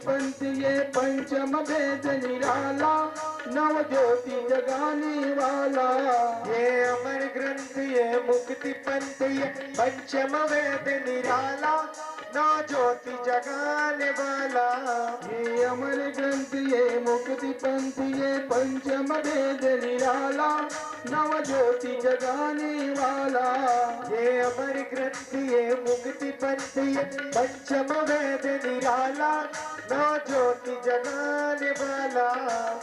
पंथ ये पंचम वेद निराला, नव ज्योति जगाने वाला। ये अमर ग्रंथ ये मुक्ति पंथ ये पंचम वेद निराला, नव ज्योति जगाने वाला। ये अमर ग्रंथ ये मुक्ति पंथ ये पंचम वेद निराला, नव ज्योति जगाने वाला। ये अमर ग्रंथ ये मुक्ति पंथ ये पंचम वेद निराला, नव ज्योति जगाने वाला।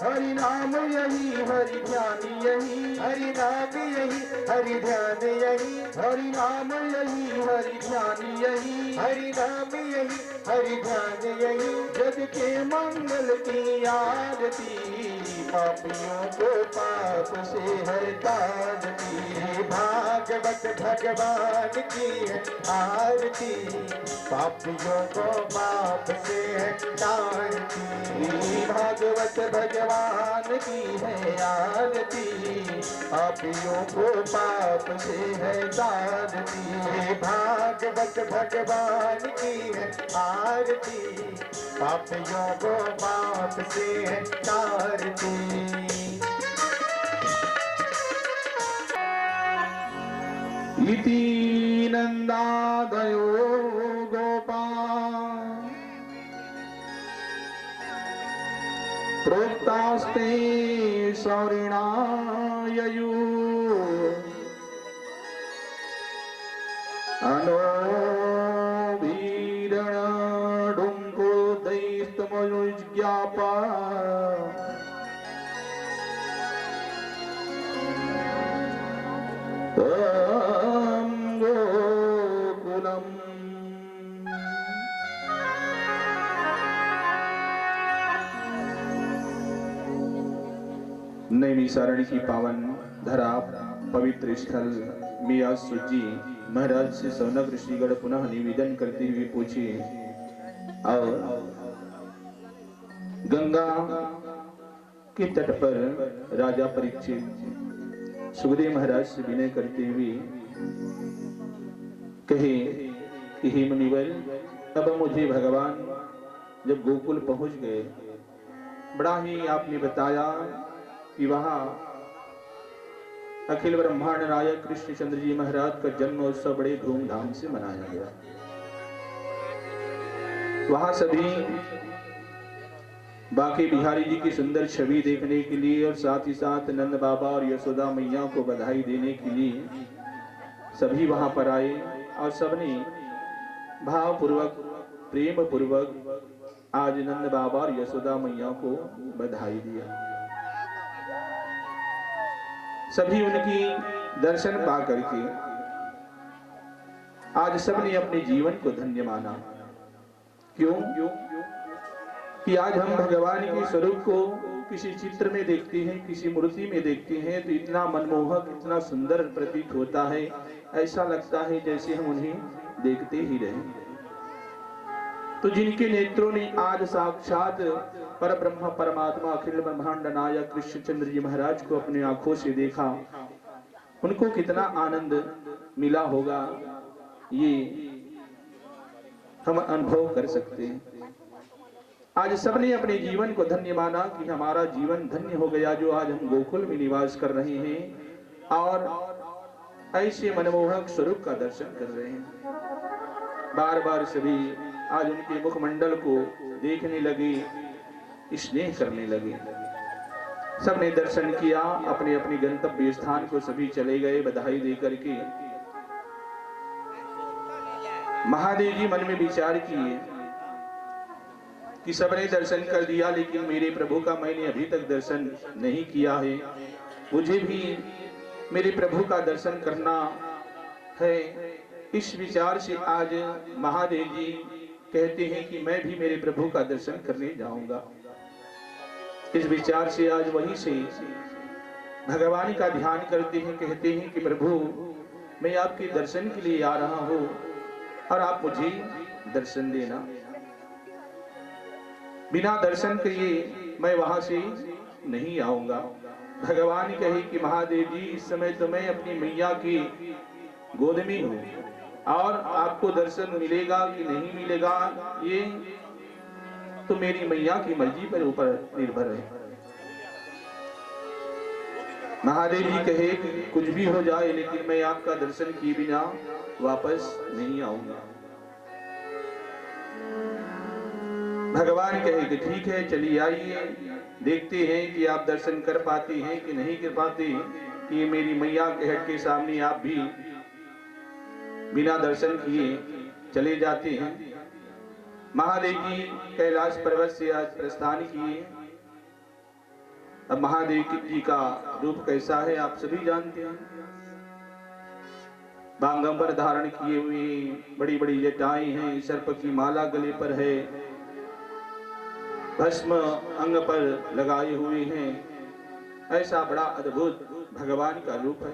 हरि नाम यही हरि ध्यान यही, हरि नाम यही हरि ध्यान यही, हरि नाम यही हरि ध्यान यही, हरि नाम यही हरि ध्यान यही। जग के मंगल की आरती, पापियों को पाप से है तारती। भागवत भगवान की है आरती, पापियों को पाप से है तारती। भागवत भगवान की है आरती, पापियों को पाप से है तारती। भागवत भगवान की है आरती, पापियों को पाप से है तारती। इति नंदादयो गोपाल प्रोक्तास्ते सौरिणा ययु अनो वीरण डुंको दैस्तमयुज्ञापा नैमिषारण्य की पावन धरा पवित्र स्थल में आज सुजी महाराज से सौनक ऋषिगण पुनः निवेदन करते हुए पूछे, और गंगा के तट पर राजा परीक्षित सुखदेव महाराज से विनय करते हुए कहे कि हे मुनिवर, अब मुझे भगवान जब गोकुल पहुंच गए, बड़ा ही आपने बताया कि वहां अखिल ब्रह्मांड नायक कृष्ण चंद्र जी महाराज का जन्मोत्सव बड़े धूमधाम से मनाया गया। वहां सभी बाकी बिहारी जी की सुंदर छवि देखने के लिए और साथ ही साथ नंद बाबा और यशोदा मैया को बधाई देने के लिए सभी वहां पर आए और सबने भावपूर्वक प्रेम पूर्वक आज नंद बाबा और यशोदा मैया को बधाई दिया। सभी उनकी दर्शन पा करके आज सबने अपने जीवन को धन्य माना। क्यों? कि आज हम भगवान के स्वरूप को किसी चित्र में देखते हैं, किसी मूर्ति में देखते हैं तो इतना मनमोहक, इतना सुंदर प्रतीत होता है, ऐसा लगता है जैसे हम उन्हें देखते ही रहे। तो जिनके नेत्रों ने आज साक्षात पर ब्रह्म परमात्मा अखिल ब्रह्मांड नायक कृष्णचंद्र जी महाराज को अपनी आंखों से देखा, उनको कितना आनंद मिला होगा, ये हम अनुभव कर सकते हैं। आज सबने अपने जीवन को धन्य माना कि हमारा जीवन धन्य हो गया जो आज हम गोकुल में निवास कर रहे हैं और ऐसे मनमोहक स्वरूप का दर्शन कर रहे हैं। बार बार सभी आज उनके मुखमंडल को देखने लगे, स्नेह करने लगे। सबने दर्शन किया, अपने अपने गंतव्य स्थान को सभी चले गए बधाई देकर के। महादेव जी मन में विचार किए कि सबने दर्शन कर दिया, लेकिन मेरे प्रभु का मैंने अभी तक दर्शन नहीं किया है, मुझे भी मेरे प्रभु का दर्शन करना है। इस विचार से आज महादेव जी कहते हैं कि मैं भी मेरे प्रभु का दर्शन करने जाऊंगा। इस विचार से आज वहीं से भगवान का ध्यान करते हैं, कहते हैं कि प्रभु मैं आपके दर्शन के लिए आ रहा हूं और आप मुझे दर्शन देना। बिना दर्शन किए मैं वहां से नहीं आऊंगा। भगवान कहे कि महादेव जी इस समय तो मैं अपनी मैया की गोद में हूं और आपको दर्शन मिलेगा कि नहीं मिलेगा ये तो मेरी मैया की मर्जी पर ऊपर निर्भर है। महादेव जी कहे कि कुछ भी हो जाए लेकिन मैं आपका दर्शन किए बिना वापस नहीं आऊंगा। भगवान कहे कि ठीक है चलिए आइए, देखते हैं कि आप दर्शन कर पाते हैं कि नहीं कर पाते, कि मेरी मैया के हट के सामने आप भी बिना दर्शन किए चले जाते हैं। महादेव जी कैलाश पर्वत से आज प्रस्थान किए। अब महादेव जी का रूप कैसा है आप सभी जानते हैं। बांगंबर धारण किए हुए, बड़ी बड़ी जटाएं हैं, सर्प की माला गले पर है, भस्म अंग पर लगाए हुए हैं। ऐसा बड़ा अद्भुत भगवान का रूप है।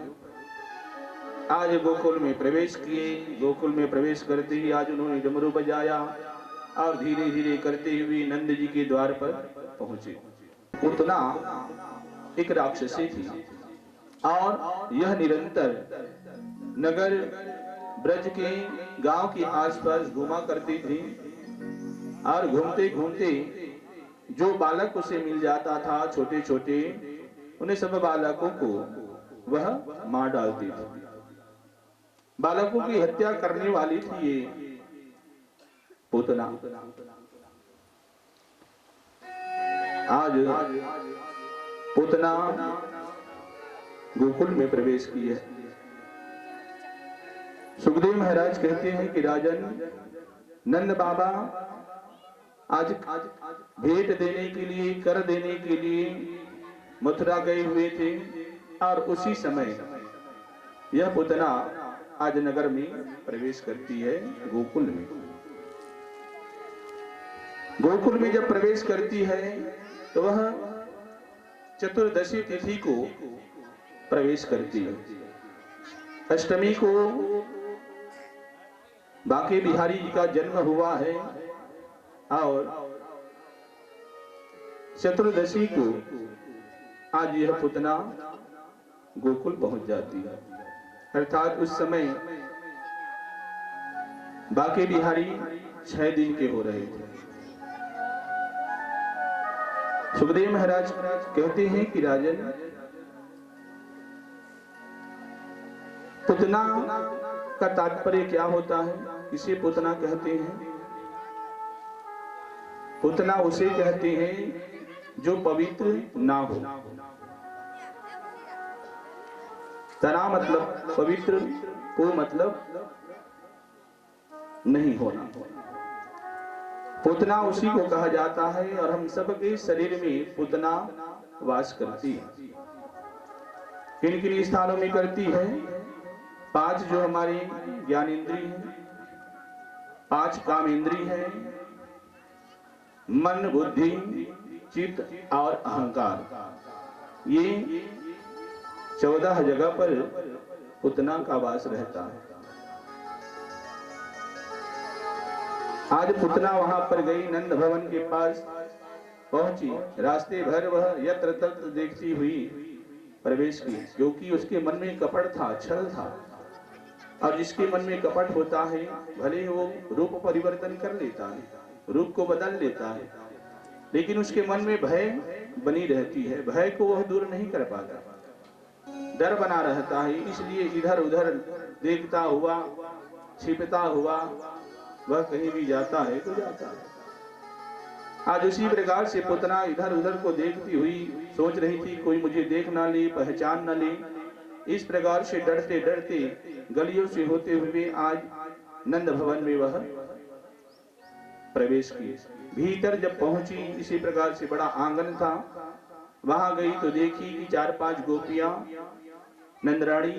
आज गोकुल में प्रवेश किए। गोकुल में प्रवेश करते ही आज उन्होंने डमरू बजाया और धीरे धीरे करते हुए नंद जी के द्वार पर पहुंचे। उतना एक राक्षसी थी और यह निरंतर नगर ब्रज के गांव के आसपास घूमा करती थी और घूमते घूमते जो बालक उसे मिल जाता था छोटे छोटे, उन्हें सब बालकों को वह मार डालती थी। बालकों की हत्या करने वाली थी ये पूतना। आज पूतना गोकुल में प्रवेश की है। सुखदेव महाराज कहते हैं कि राजन नंद बाबा आज भेंट देने के लिए, कर देने के लिए मथुरा गए हुए थे और उसी समय यह पूतना आज नगर में प्रवेश करती है गोकुल में। गोकुल में जब प्रवेश करती है तो वह चतुर्दशी तिथि को प्रवेश करती है। अष्टमी को बांके बिहारी जी का जन्म हुआ है और चतुर्दशी को आज यह पूतना गोकुल पहुंच जाती है। अर्थात उस समय बांके बिहारी 6 दिन के हो रहे थे। सुखदेव महाराज कहते हैं कि राजन पूतना का तात्पर्य क्या होता है, इसे पूतना कहते हैं। पूतना उसे कहते हैं जो पवित्र ना हो। तना मतलब पवित्र, पो मतलब नहीं होना। पूतना उसी को कहा जाता है और हम सबके शरीर में पूतना वास करती है। किन किन स्थानों में करती है? 5 जो हमारी ज्ञान इंद्री है, 5 काम इंद्री है, मन, बुद्धि, चित्त और अहंकार, ये 14 जगह पर पुतना का वास रहता है। आज पुतना वहां पर गई, नंद भवन के पास पहुंची। रास्ते भर वह यत्र तत्र देखती हुई प्रवेश की, क्योंकि उसके मन में कपट था, छल था। और जिसके मन में कपट होता है, भले ही वो रूप परिवर्तन कर लेता है, रूप को बदल लेता है, लेकिन उसके मन में भय बनी रहती है। भय को वह दूर नहीं कर पाता, डर बना रहता है। इसलिए इधर उधर देखता हुआ, छिपता हुआ वह कहीं भी जाता है तो जाता है। आज उसी प्रकार से पुतना इधर उधर को देखती हुई सोच रही थी, कोई मुझे देख ना ले, पहचान ना ले। इस प्रकार से डरते डरते गलियों से होते हुए आज नंद भवन में वह प्रवेश की। भीतर जब पहुंची, इसी प्रकार से बड़ा आंगन था, वहां गई तो देखी कि 4-5 गोपियां नंदरानी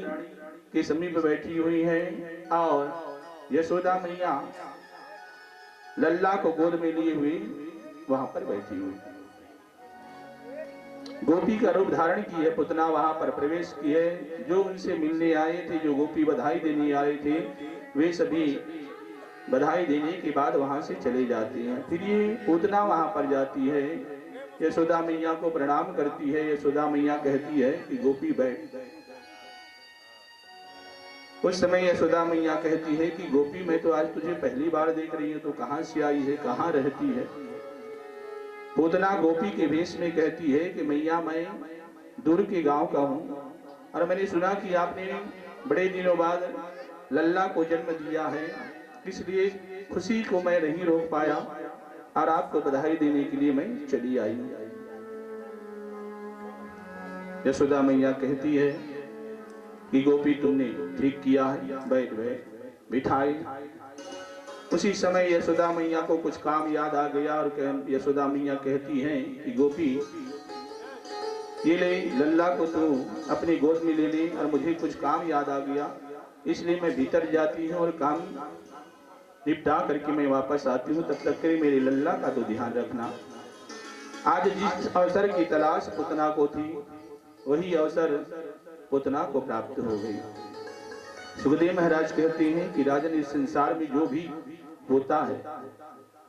के समीप बैठी हुई हैं और यशोदा मैया लल्ला को गोद में लिए हुए वहां पर बैठी हुई। गोपी का रूप धारण की है पुतना, वहां पर प्रवेश की है। जो उनसे मिलने आए थे, जो गोपी बधाई देने आए थे, वे सभी बधाई देने के बाद वहां से चले जाते हैं। फिर ये पुतना वहां पर जाती है, यशोदा मैया को प्रणाम करती है। यशोदा मैया कहती है कि गोपी बैठ। उस समय यशोदा मैया कहती है कि गोपी, मैं तो आज तुझे पहली बार देख रही हूं, तो कहां से आई है, कहां रहती है? पूतना गोपी के वेश में कहती है कि मैया, मैं दूर के गांव का हूं और मैंने सुना कि आपने बड़े दिनों बाद लल्ला को जन्म दिया है, इसलिए खुशी को मैं नहीं रोक पाया और आपको बधाई देने के लिए मैं चली आई। यशोदा मैया कहती है कि गोपी, तुमने ठीक किया है, बैठ बैठ बिठाई। उसी समय यशोदा मैया को कुछ काम याद आ गया और यशोदा मैया कहती हैं कि गोपी, ये ले लल्ला को तू अपनी गोद में ले ले, और मुझे कुछ काम याद आ गया, इसलिए मैं भीतर जाती हूँ और काम निपटा करके मैं वापस आती हूँ। तब तक के मेरे लल्ला का तो ध्यान रखना। आज जिस अवसर की तलाश पुतना को थी, वही अवसर पुतना को प्राप्त हो गई। सुखदेव महाराज कहते हैं कि राजन, इस संसार में जो भी होता है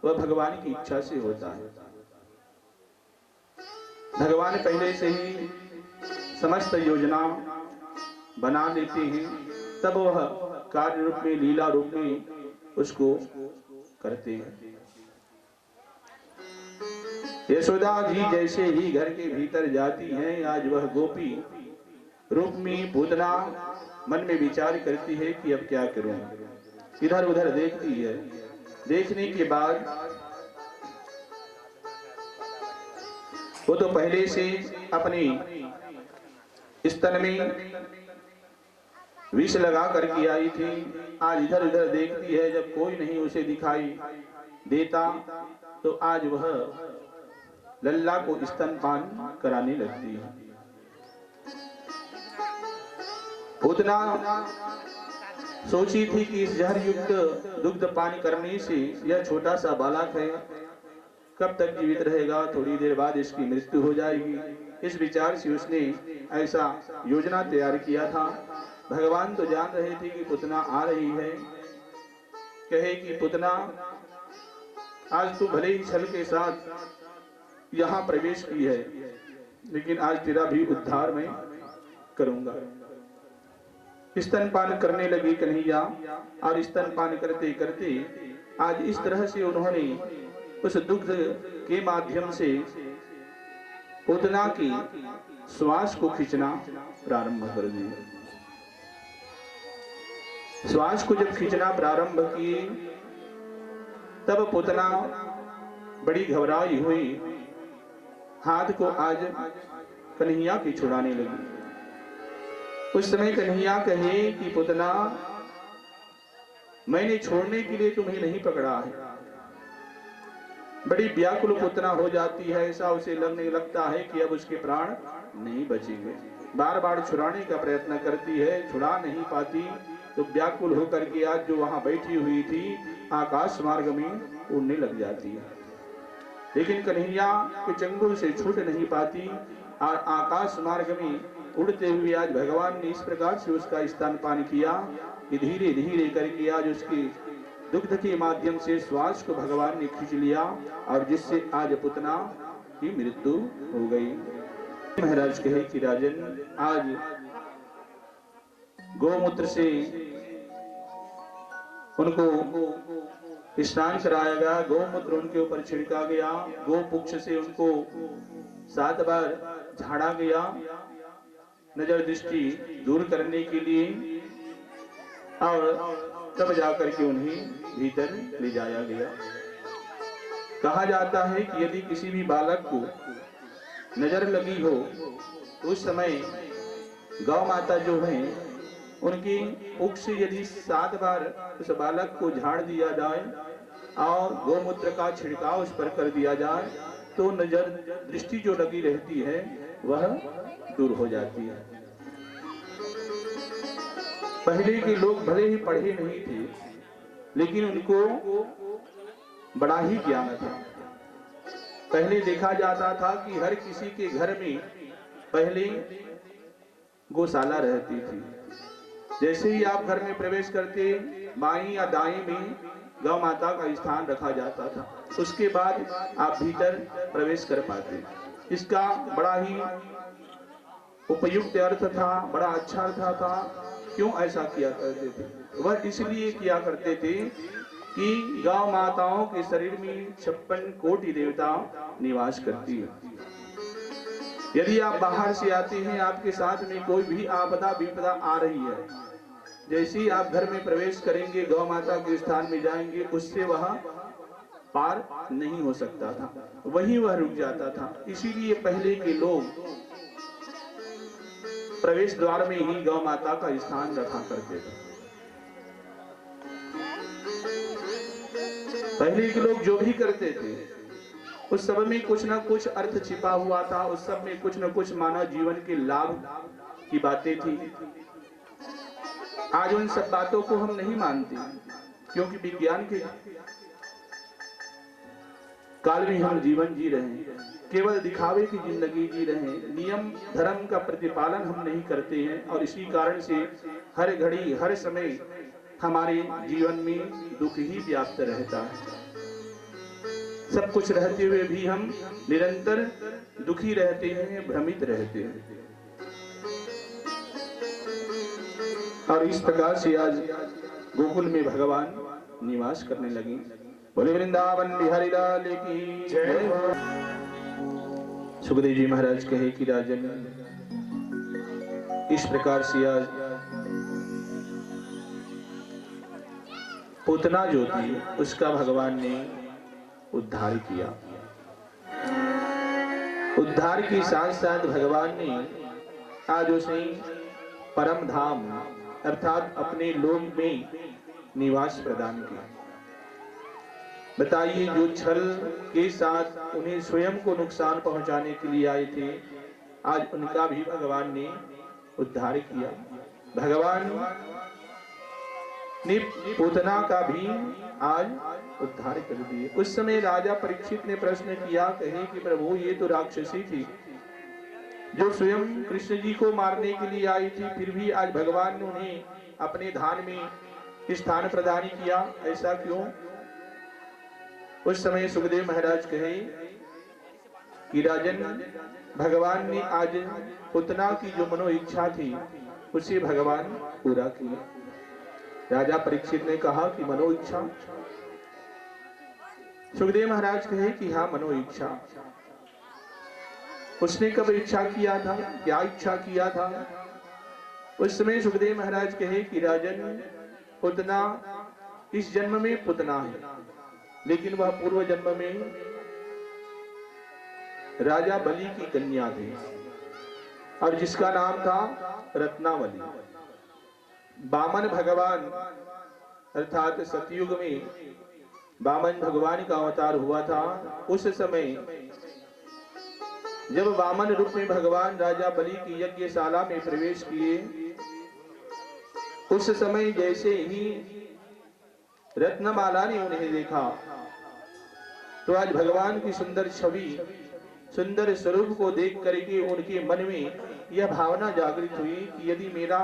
वह भगवान की इच्छा से होता है। भगवान पहले से ही समस्त योजना बना लेते हैं, तब वह कार्य रूप में, लीला रूप में उसको करते हैं। यशोदा जी जैसे ही घर के भीतर जाती हैं, आज वह गोपी रूप में पूतना मन में विचार करती है कि अब क्या करूं। इधर उधर देखती है। देखने के बाद वो तो पहले से अपनी स्तन में विष लगा करके आई थी। आज इधर उधर देखती है, जब कोई नहीं उसे दिखाई देता तो आज वह लल्ला को स्तनपान कराने लगती है। पूतना सोची थी कि इस जहर युक्त दुग्ध पान करने से यह छोटा सा बालक है, कब तक जीवित रहेगा, थोड़ी देर बाद इसकी मृत्यु हो जाएगी। इस विचार से उसने ऐसा योजना तैयार किया था। भगवान तो जान रहे थे कि पुतना आ रही है। कहे कि पुतना, आज तू भले ही छल के साथ यहाँ प्रवेश की है, लेकिन आज तेरा भी उद्धार मैं करूंगा। स्तनपान करने लगी कन्हैया, और स्तनपान करते करते आज इस तरह से उन्होंने उस दुग्ध के माध्यम से पूतना की श्वास को खींचना प्रारंभ कर दिया। श्वास को जब खींचना प्रारंभ किए, तब पूतना बड़ी घबराई हुई हाथ को आज कन्हैया की छुड़ाने लगी। उस समय कन्हैया कहे कि पुतना, मैंने छोड़ने के लिए तुम्हें नहीं पकड़ा है। बड़ी व्याकुल पुतना हो जाती है, ऐसा उसे लगता है कि अब उसके प्राण नहीं बचेंगे। बार बार छुड़ाने का प्रयत्न करती है, छुड़ा नहीं पाती, तो व्याकुल होकर के आज जो वहां बैठी हुई थी, आकाश मार्ग में उड़ने लग जाती है। लेकिन कन्हैया के चंगुल से छूट नहीं पाती और आकाश मार्ग में उड़ते हुए आज भगवान ने इस प्रकार से उसका स्तनपान किया कि धीरे धीरे करके आज उसके दुग्ध के माध्यम से श्वास को भगवान ने खींच लिया और जिससे आज पुतना की मृत्यु हो गई। महाराज कहे कि राजन, आज गोमूत्र से उनको स्नान कराया गया, गोमूत्र उनके ऊपर छिड़का गया, गोपुक्ष से उनको 7 बार झाड़ा गया नजर दृष्टि दूर करने के लिए, और तब जाकर के उन्हें भीतर ले जाया गया। कहा जाता है कि यदि किसी भी बालक को नजर लगी हो तो उस समय गौ माता जो है उनकी उख से यदि 7 बार उस बालक को झाड़ दिया जाए और गोमूत्र का छिड़काव उस पर कर दिया जाए तो नजर दृष्टि जो लगी रहती है वह दूर हो जाती है। पहले के लोग भले ही पढ़े नहीं थे लेकिन उनको बड़ा ही ज्ञान था। पहले देखा जाता था कि हर किसी के घर में पहले गौशाला रहती थी। जैसे ही आप घर में प्रवेश करते बाईं या दाएं में गौ माता का स्थान रखा जाता था, उसके बाद आप भीतर प्रवेश कर पाते। इसका बड़ा ही उपयुक्त अर्थ था, बड़ा अच्छा अर्थ था। क्यों ऐसा किया करते थे? वह इसलिए किया करते थे कि गौ माताओं के शरीर में 56 कोटि देवता निवास करती है। यदि आप बाहर से आते हैं, आपके साथ में कोई भी आपदा विपदा आ रही है, जैसे ही आप घर में प्रवेश करेंगे, गौ माता के स्थान में जाएंगे, उससे वह पार नहीं हो सकता था, वहीं वह रुक जाता था। इसीलिए पहले के लोग प्रवेश द्वार में ही गौ माता का स्थान रखा करते थे। पहले के लोग जो भी करते थे उस सब में कुछ ना कुछ अर्थ छिपा हुआ था, उस सब में कुछ न कुछ मानव जीवन के लाभ की बातें थी। आज उन सब बातों को हम नहीं मानते क्योंकि विज्ञान के काल में हम जीवन जी रहे हैं, केवल दिखावे की जिंदगी जी रहे हैं, नियम धर्म का प्रतिपालन हम नहीं करते हैं और इसी कारण से हर घड़ी हर समय हमारे जीवन में दुख ही व्याप्त रहता है। सब कुछ रहते हुए भी हम निरंतर दुखी रहते हैं, भ्रमित रहते हैं। और इस प्रकार से आज गोकुल में भगवान निवास करने लगे। बोले वृंदावन बिहारी लाल की जय। सुखदेव जी महाराज कहे कि राजन, इस प्रकार से आज पूतना जो थी उसका भगवान ने उद्धार किया। उद्धार के साथ साथ भगवान ने आज उसे परम धाम अर्थात अपने लोक में निवास प्रदान किया। बताइए, जो छल के साथ उन्हें स्वयं को नुकसान पहुंचाने के लिए आए थे, आज उनका भी भगवान ने उद्धार किया। भगवान ने पूतना का भी आज उद्धार कर दिए। उस समय राजा परीक्षित ने प्रश्न किया, कहे कि प्रभु, ये तो राक्षसी थी जो स्वयं कृष्ण जी को मारने के लिए आई थी, फिर भी आज भगवान ने उन्हें अपने धाम में स्थान प्रदान किया, ऐसा क्यों? उस समय सुखदेव महाराज कहे कि राजन, भगवान ने आज पूतना की जो मनो इच्छा थी उसे भगवान पूरा किया। राजा परीक्षित ने कहा कि मनो इच्छा? सुखदेव महाराज कहे कि हाँ, मनो इच्छा। उसने कब इच्छा किया था, क्या इच्छा किया था? उस समय सुखदेव महाराज कहे कि राजन, पूतना इस जन्म में पूतना है, लेकिन वह पूर्व जन्म में राजा बलि की कन्या थी और जिसका नाम था रत्नावली। वामन भगवान अर्थात सतयुग में वामन भगवान का अवतार हुआ था। उस समय जब वामन रूप में भगवान राजा बलि की यज्ञशाला में प्रवेश किए, उस समय जैसे ही रत्नमाला ने उन्हें देखा तो आज भगवान की सुंदर छवि, सुंदर स्वरूप को देख करके उनके मन में यह भावना जागृत हुई कि यदि मेरा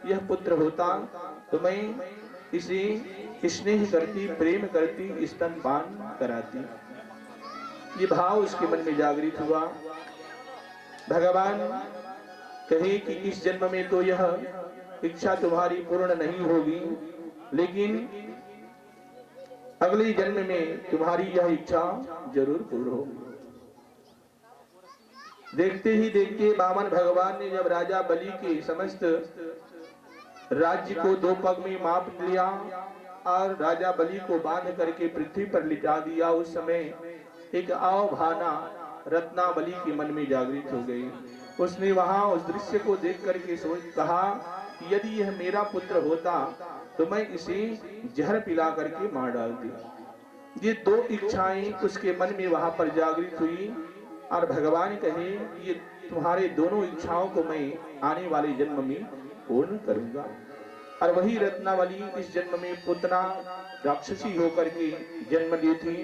यह पुत्र होता तो मैं इसे स्नेह करती, प्रेम करती, स्तनपान कराती। ये भाव उसके मन में जागृत हुआ। भगवान कहे कि इस जन्म में तो यह इच्छा तुम्हारी पूर्ण नहीं होगी, लेकिन अगले जन्म में तुम्हारी यह इच्छा जरूर पूर्ण होगी। देखते ही देखते वामन भगवान ने जब राजा बलि के समस्त राज्य को 2 पग में माप लिया और राजा बलि को बांध करके पृथ्वी पर लिटा दिया, उस समय एक अभावना रत्नावली के मन में जागृत हो गई। उसने वहां उस दृश्य को देख करके सोच कहा कि यदि यह मेरा पुत्र होता तो मैं इसे जहर पिला करके मार डालती। ये 2 इच्छाएं उसके मन में वहां पर जागृत हुई और भगवान कहे ये तुम्हारे दोनों इच्छाओं को मैं आने वाले जन्म में पूर्ण करूंगा। और वही रत्नावली इस जन्म में पुतना राक्षसी होकर के जन्म ली थी,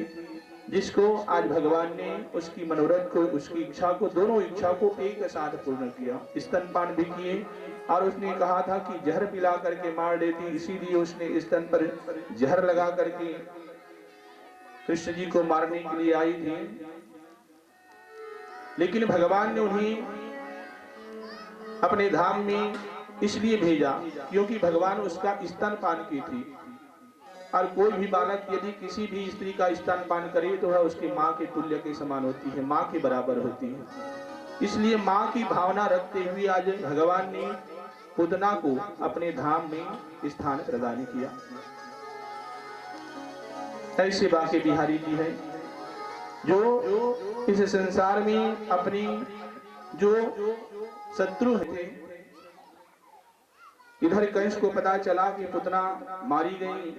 जिसको आज भगवान ने उसकी मनोरथ को, उसकी इच्छा को, दोनों इच्छा को एक साथ पूर्ण किया। स्तनपान भी किए और उसने कहा था कि जहर पिला करके मार देती, इसीलिए उसने स्तन पर जहर लगा करके कृष्ण जी को मारने के लिए आई थी। लेकिन भगवान ने उन्हें अपने धाम में इसलिए भेजा क्योंकि भगवान उसका स्तनपान की थी, और कोई भी बालक यदि किसी भी स्त्री का स्तनपान करे तो वह उसकी माँ के तुल्य के समान होती है, माँ के बराबर होती है। इसलिए माँ की भावना रखते हुए आज भगवान ने पूतना को अपने धाम में स्थान प्रदान किया। ऐसे बाके बिहारी जी है जो इस संसार में अपनी जो शत्रु थे, इधर कंस को पता चला कि पुतना मारी गई,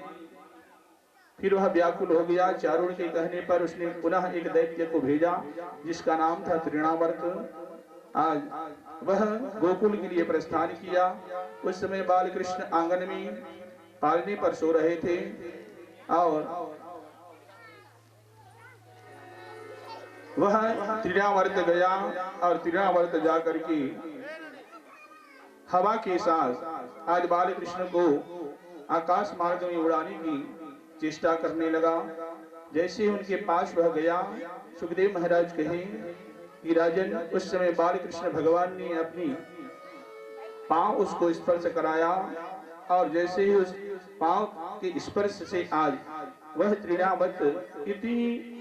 फिर वह व्याकुल हो गया। चारुण के कहने पर उसने पुनः एक दैत्य को भेजा जिसका नाम था तृणावर्त। आज वह गोकुल के लिए प्रस्थान किया। उस समय बाल कृष्ण आंगन में पालने पर सो रहे थे और वह तृणावर्त गया और तृणावर्त जाकर के हवा के साथ आज बाल कृष्ण को आकाश मार्ग में उड़ाने की चेष्टा करने लगा। जैसे उनके पास वह गया, सुखदेव महाराज कहे कि राजन, उस समय बाल कृष्ण भगवान ने अपनी पांव उसको स्पर्श कराया और जैसे ही उस पांव के स्पर्श से आज वह तृणावर्त इतनी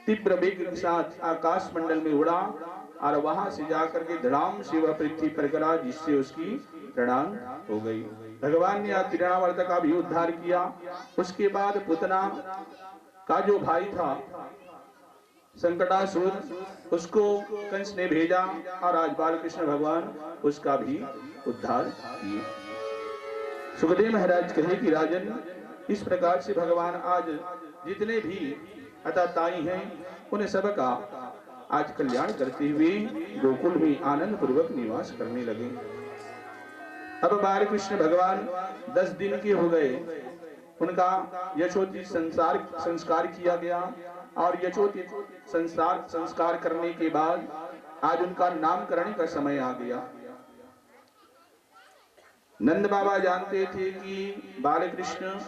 तीव्र वेग के साथ आकाश मंडल में उड़ा और वहां से जाकर के धड़ाम से वह पृथ्वी पर गिरा, जिससे उसकी प्रणाम हो गई। भगवान ने तृणावर्त का भी उद्धार किया। उसके बाद पुतना का जो भाई था संकटासुर, उसको कंस ने भेजा और आज बाल कृष्ण भगवान उसका भी उद्धार किए। सुखदेव महाराज कहे कि राजन, इस प्रकार से भगवान आज जितने भी अताताई हैं उन्हें सबका आज कल्याण करते हुए गोकुल में आनंद पूर्वक निवास करने लगे। अब बाल कृष्ण भगवान 10 दिन के हो गए, उनका यशोचित संस्कार किया गया और यशोचित संस्कार करने के बाद आज उनका नामकरण का समय आ गया। नंद बाबा जानते थे कि बाल कृष्ण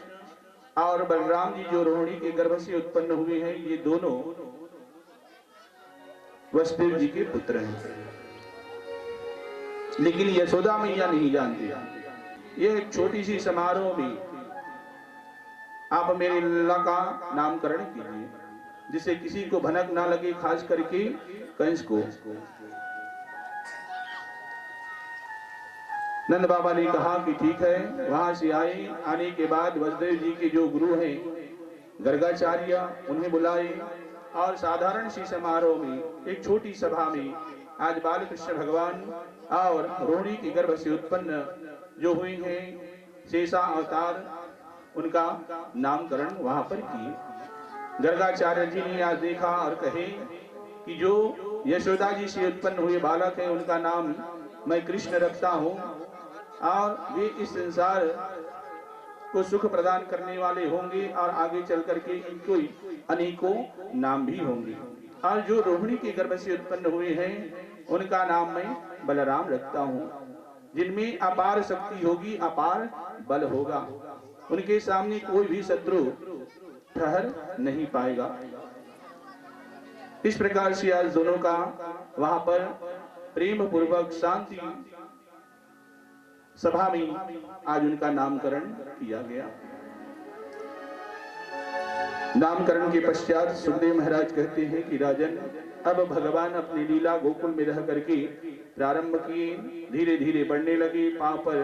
और बलराम जी जो रोहिणी के गर्भ से उत्पन्न हुए हैं, ये दोनों वसुदेव जी के पुत्र हैं, लेकिन यशोदा मैया नहीं जानती। ये एक छोटी सी समारोह में आप मेरे लल्ला का नामकरण कीजिए, जिससे किसी को भनक ना लगे, खास करके कंस को। नंद बाबा ने कहा कि ठीक है। वहां से आने के बाद वसुदेव जी के जो गुरु हैं गर्गाचार्य, उन्हें बुलाए और साधारण सी समारोह में एक छोटी सभा में आज बाल कृष्ण भगवान और रोहिणी के गर्भ से उत्पन्न जो हुई हैं शेषा अवतार, उनका नामकरण वहां पर किए। गर्गाचार्य जी ने आज देखा और कहे कि जो यशोदा जी से उत्पन्न हुए बालक है उनका नाम मैं कृष्ण रखता हूं और वे इस संसार को सुख प्रदान करने वाले होंगे और आगे चल करके इनको अनेकों नाम भी होंगे। और जो रोहिणी के गर्भ से उत्पन्न हुए हैं उनका नाम मैं बलराम रखता हूँ, जिनमें अपार शक्ति होगी, अपार बल होगा, उनके सामने कोई भी शत्रु ठहर नहीं पाएगा। इस प्रकार से आज दोनों का वहां पर प्रेम पूर्वक शांति सभा में आज उनका नामकरण किया गया। नामकरण के पश्चात सुखदेव महाराज कहते हैं कि राजन, अब भगवान अपनी लीला गोकुल में रह करके प्रारंभ किए, धीरे धीरे बढ़ने लगे। पांव पर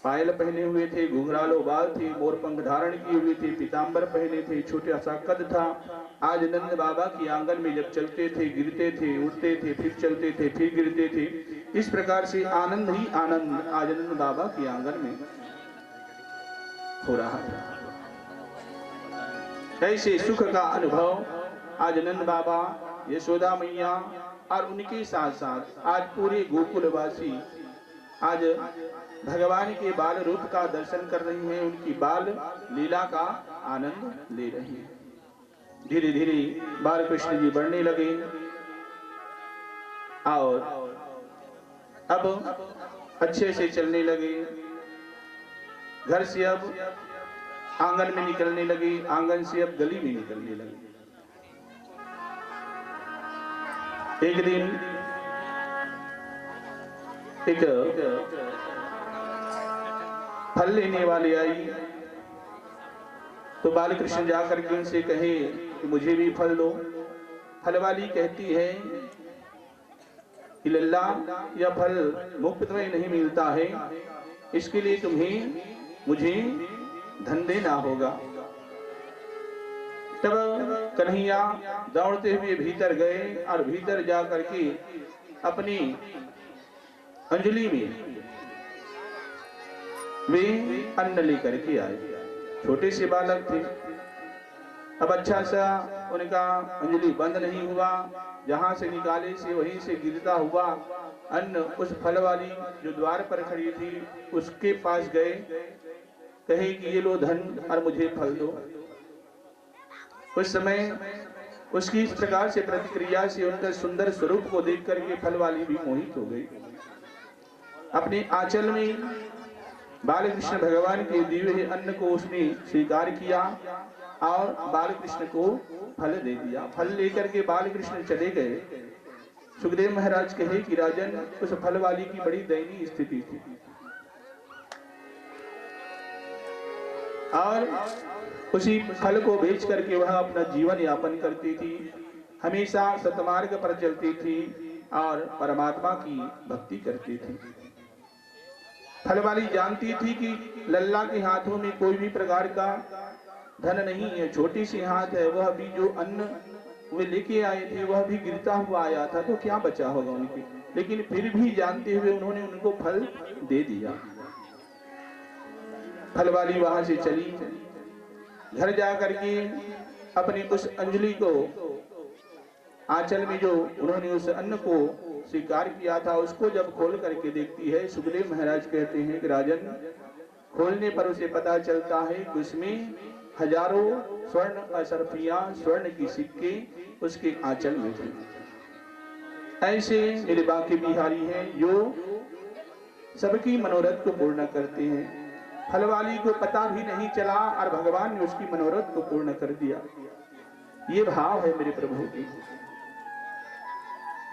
पायल पहने हुए थे, घुंघरालो बाल थे, मोरपंख धारण किए हुए थे, पीतांबर पहने थे, छोटा सा कद था। आज नंद बाबा की आंगन में जब चलते थे, गिरते थे, उठते थे, फिर चलते थे, फिर गिरते थे। इस प्रकार से आनंद ही आनंद आज नंद बाबा की आंगन में हो रहा था। ऐसे सुख का अनुभव आज नंद बाबा, यशोदा मैया और उनके साथ साथ आज पूरे गोकुलवासी आज भगवान के बाल रूप का दर्शन कर रही हैं, उनकी बाल लीला का आनंद ले रही हैं। धीरे धीरे बाल कृष्ण जी बढ़ने लगे और अब अच्छे से चलने लगे। घर से अब आंगन में निकलने लगे, आंगन से अब गली में निकलने लगे। एक दिन एक फल लेने वाले आई तो बालकृष्ण जाकर के उनसे कहे कि मुझे भी फल दो। फल वाली कहती है कि लल्ला, यह फल मुफ्त में नहीं मिलता है, इसके लिए तुम्हें मुझे धन देना होगा। तब कन्हैया दौड़ते हुए भीतर गए और भीतर जाकर के अपनी अंजलि में वे अन्न लेकर के आए। छोटे से बालक थे, अब अच्छा सा उनका अंजलि बंद नहीं हुआ, जहां से निकाले से वहीं से गिरता हुआ अन्न उस फल वाली जो द्वार पर खड़ी थी उसके पास गए, कहे कि ये लो धन और मुझे फल दो। उस समय उसकी इस प्रकार से प्रतिक्रिया से उनका सुंदर स्वरूप को देख करके फल वाली भी मोहित हो गई। अपने आंचल में बालकृष्ण भगवान के दिए हुए अन्न को उसने स्वीकार किया और बालकृष्ण को फल दे दिया। फल लेकर के बालकृष्ण चले गए। सुखदेव महाराज कहे कि राजन, उस फल वाली की बड़ी दयनीय स्थिति थी और उसी फल को बेच करके वह अपना जीवन यापन करती थी, हमेशा सतमार्ग पर चलती थी और परमात्मा की भक्ति करती थी। फल वाली जानती थी कि लल्ला के हाथों में कोई भी प्रकार का धन नहीं है, छोटी सी हाथ है, वह भी जो अन्न वे लेके आए थे वह भी गिरता हुआ आया था, तो क्या बचा होगा उनके। लेकिन फिर भी जानते हुए उन्होंने उनको फल दे दिया। फल वाली वहां से चली, घर जाकर के अपनी उस अंजलि को आंचल में जो उन्होंने उस अन्न को स्वीकार किया था उसको जब खोल करके देखती है, सुखदेव महाराज कहते हैं कि राजन, खोलने पर उसे पता चलता है कि उसमें हजारों स्वर्ण असरफियां, स्वर्ण की सिक्के उसके आंचल में थे। ऐसे मेरे बाकी बिहारी हैं जो सबकी मनोरथ को पूर्ण करते हैं। फल वाली को पता भी नहीं चला और भगवान ने उसकी मनोरथ को पूर्ण कर दिया। ये भाव है मेरे प्रभु की।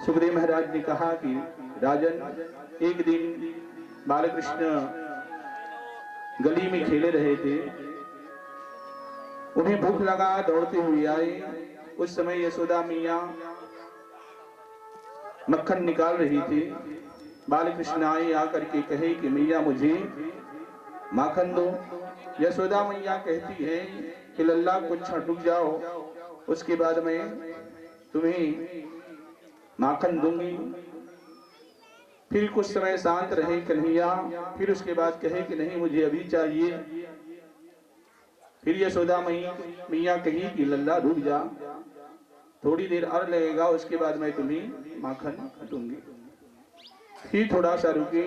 सुखदेव महाराज ने कहा कि राजन, एक दिन बालकृष्ण गली में खेले रहे थे, उन्हें भूख लगा, दौड़ते हुए आए। उस समय यशोदा मैया मक्खन निकाल रही थी। बालकृष्ण आए, आकर के कहे कि मैया मुझे माखन दो। यशोदा मैया कहती है कि लल्ला कुछ रुक जाओ, उसके बाद मैं तुम्हें माखन दूंगी। फिर कुछ समय शांत रहे कन्हैया, फिर उसके बाद कहे कि नहीं मुझे अभी चाहिए। फिर यशोदा मैया कही कि लल्ला रुक जा, थोड़ी देर और लगेगा, उसके बाद मैं तुम्हें माखन दूंगी। फिर थोड़ा सा रुके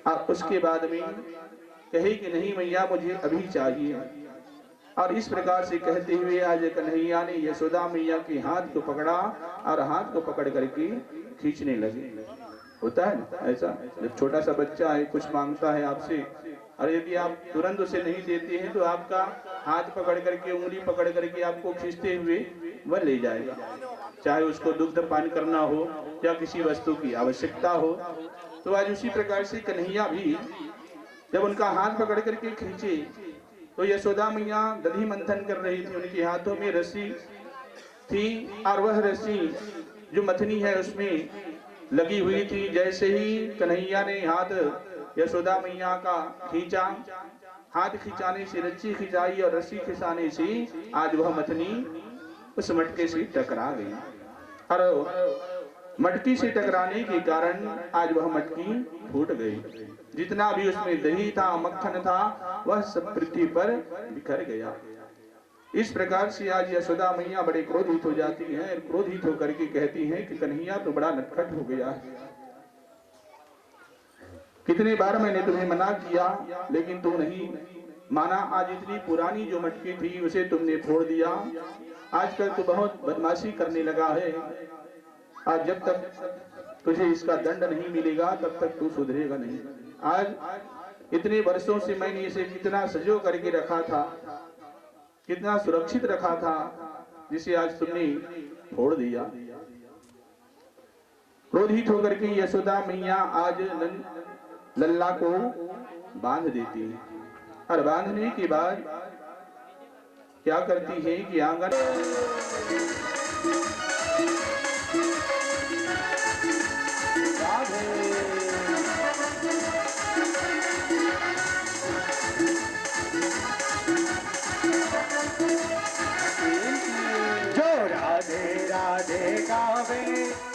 और उसके बाद में कहे कि नहीं मैया मुझे अभी चाहिए। और इस प्रकार से कहते हुए आज कन्हैया ने यशोदा मैया के हाथ को पकड़ा और हाथ को पकड़ करके खींचने लगे। होता है ना ऐसा, जब छोटा सा बच्चा है कुछ मांगता है आपसे, और यदि आप तुरंत उसे नहीं देते हैं तो आपका हाथ पकड़ करके उंगली पकड़ करके आपको खींचते हुए वह ले जाएगा, चाहे उसको दुग्ध पान करना हो या किसी वस्तु की आवश्यकता हो। तो आज उसी प्रकार से कन्हैया भी जब उनका हाथ पकड़ करके खींचे तो यशोदा मैया दधी मंथन कर रही थी, उनके हाथों में रस्सी थी और वह रस्सी जो मथनी है उसमें लगी हुई थी। जैसे ही कन्हैया ने हाथ यशोदा मैया का खींचा, हाथ खिंचाने से रस्सी खिंचाई और रस्सी खिंचाने से आज वह मथनी उस मटके से टकरा गई और मटकी से टकराने के कारण आज वह मटकी फूट गई। जितना भी उसमें दही था, मक्खन था, वह सब पृथ्वी पर बिखर गया। इस प्रकार से आज यशोदा मैया बड़े क्रोधित हो जाती हैं। क्रोधित होकर के कहती हैं कि कन्हैया तो बड़ा नटखट हो गया है, कितने बार मैंने तुम्हें मना किया लेकिन तुम नहीं माना। आज इतनी पुरानी जो मटकी थी उसे तुमने फोड़ दिया। आजकल तो बहुत बदमाशी करने लगा है। आज जब तक तुझे इसका दंड नहीं मिलेगा तब तक तू सुधरेगा नहीं। आज इतने वर्षों से मैंने इसे कितना सजो करके रखा था, कितना सुरक्षित रखा था, जिसे आज तुमने फोड़ दिया। क्रोधित होकर के यशोदा मैया आज लल्ला को बांध देती है और बांधने के बाद क्या करती है कि आंगन जो राधे राधे गावे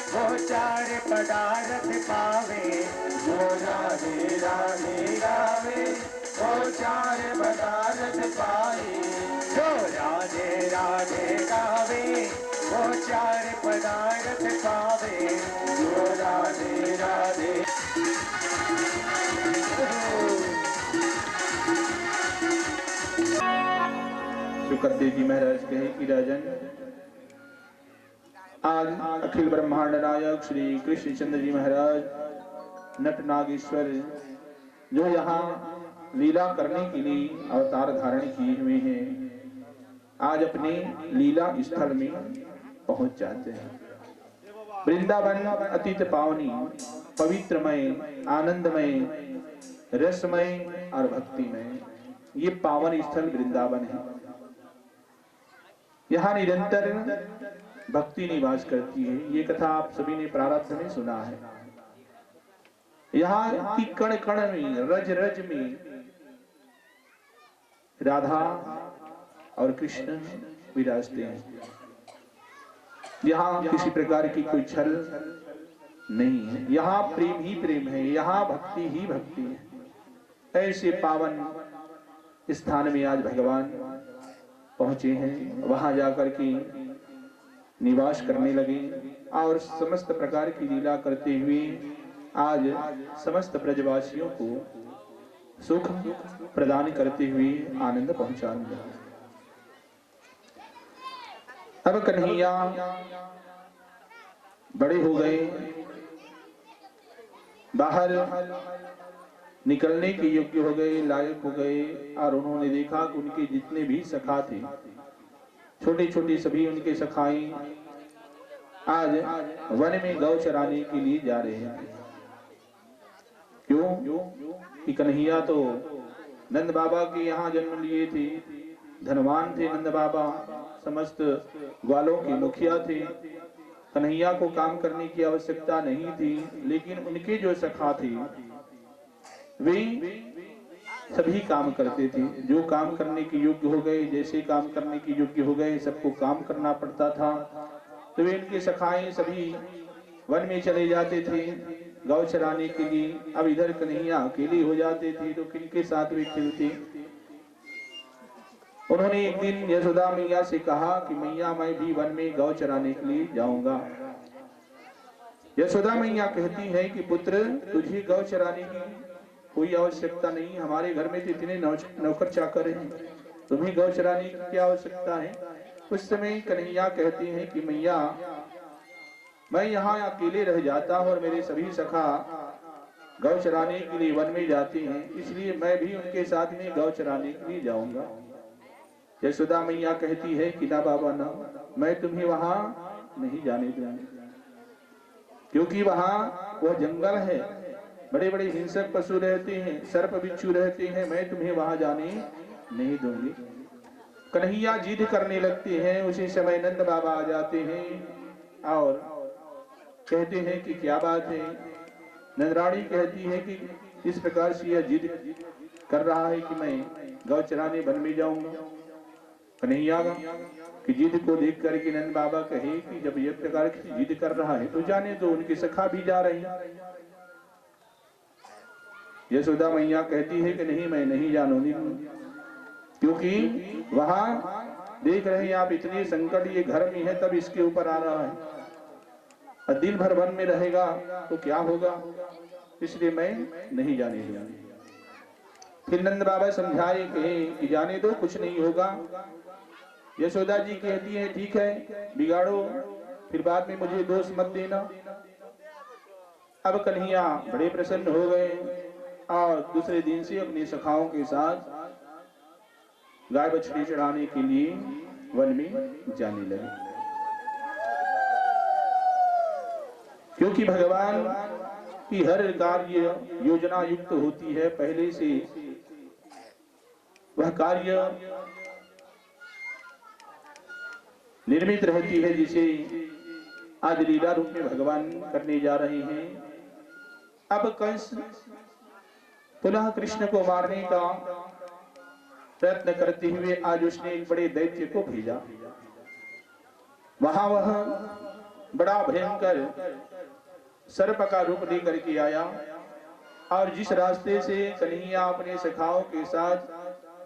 वो चार पदार्थ पावे। जो राधे राधे गावे वो चार पदार्थ पाए। जो राधे राधे गावे वो चार पदार्थ पावे। जो राधे राधे सुखदेव जी महाराज कहे कि राजन, आज अखिल ब्रह्मांड नायक श्री कृष्ण चंद्र जी महाराज नट नागेश्वर जो यहाँ लीला करने के लिए अवतार धारण किए हुए हैं, आज अपने लीला स्थल में पहुंच जाते हैं। वृंदावन अतीत पावनी, पवित्रमय, आनंदमय, रसमय और भक्तिमय, ये पावन स्थल वृंदावन है। यहाँ निरंतर भक्ति निवास करती है। ये कथा आप सभी ने प्रारब्ध में सुना है। यहाँ की कण कण में, रज रज में राधा और कृष्ण विराजते हैं। यहाँ किसी प्रकार की कोई छल नहीं है, यहाँ प्रेम ही प्रेम है, यहाँ भक्ति ही भक्ति है। ऐसे पावन स्थान में आज भगवान पहुंचे हैं। वहां जाकर के निवास करने लगे और समस्त प्रकार की लीला करते हुए आज समस्त ब्रजवासियों को सुख प्रदान करते हुए आनंद पहुंचाएंगे। अब कन्हैया बड़े हो गए, बाहर निकलने के योग्य हो गए, लायक हो गए, और उन्होंने देखा कि उनके जितने भी सखा थे, छोटे छोटे सभी उनके सखाई आज वन में गौ चराने के लिए जा रहे हैं। क्यों कि कन्हैया तो नंद बाबा के यहाँ जन्म लिए थे, धनवान थे नंद बाबा, समस्त ग्वालों के मुखिया थे। कन्हैया को काम करने की आवश्यकता नहीं थी, लेकिन उनके जो सखा थे वे सभी काम करते थे। जो काम करने के योग्य हो गए, जैसे काम करने के योग्य हो गए, सबको काम करना पड़ता था। तो वे इनके सखाएं सभी वन में चले जाते थे गौ चराने के लिए। अब इधर कन्हैया अकेले हो जाते थे तो किनके साथ वे खेलते। उन्होंने एक दिन यशोदा मैया से कहा कि मैया मैं भी वन में गौ चराने के लिए जाऊंगा। यशोदा मैया कहती है कि पुत्र तुझे गौ चराने की कोई आवश्यकता नहीं, हमारे घर में तो इतने नौकर चाकर हैं, तुम्हें गौ चराने की क्या आवश्यकता है। उस समय कन्हैया कहती हैं कि मैया मैं यहाँ अकेले रह जाता हूँ और मेरे सभी सखा गौ चराने के लिए वन में जाते हैं, इसलिए मैं भी उनके साथ में गौ चराने के लिए जाऊंगा। यशोदा मैया कहती है कि ना बाबा ना, मैं तुम्हें वहां नहीं जाने दूंगी, क्योंकि वहां वह जंगल है, बड़े बड़े हिंसक पशु रहते हैं, सर्प बिच्छू रहते हैं, मैं तुम्हें वहां जाने नहीं दूंगी। कन्हैया जिद करने लगते हैं। उसी समय नंद बाबा आ जाते हैं और कहते हैं कि क्या बात है। नंदरानी कहती है कि इस प्रकार से यह जिद कर रहा है कि मैं गौ चराने वन में जाऊंगा। कन्हैया की जिद को देख करके नंद बाबा कहे कि जब यह प्रकार की जिद कर रहा है तो जाने दो, उनकी सखा भी जा रही है। यशोदा मैया कहती है कि नहीं, मैं नहीं जानूंगी, क्योंकि वहां देख रहे हैं आप इतनी संकट, ये घर में है तब इसके ऊपर आ रहा है, और दिन भर वन में रहेगा तो क्या होगा, इसलिए मैं नहीं जाने दूंगा। फिर नंद बाबा समझाए कि जाने दो, कुछ नहीं होगा। यशोदा जी कहती है ठीक है, बिगाड़ो, फिर बाद में मुझे दोष मत देना। अब कन्हैया बड़े प्रसन्न हो गए और दूसरे दिन से अपनी सखाओं के साथ गाय बछड़ी चढ़ाने के लिए वन में जाने लगे, क्योंकि भगवान की हर कार्य योजना युक्त होती है, पहले से वह कार्य निर्मित रहती है, जिसे आज लीला रूप में भगवान करने जा रहे हैं। अब कंस पुनः कृष्ण को मारने का प्रयत्न करते हुए आज उसने एक बड़े दैत्य को भेजा। वहां वह बड़ा भयंकर सर्प का रूप लेकर के आया और जिस रास्ते से कन्हैया अपने सखाओं के साथ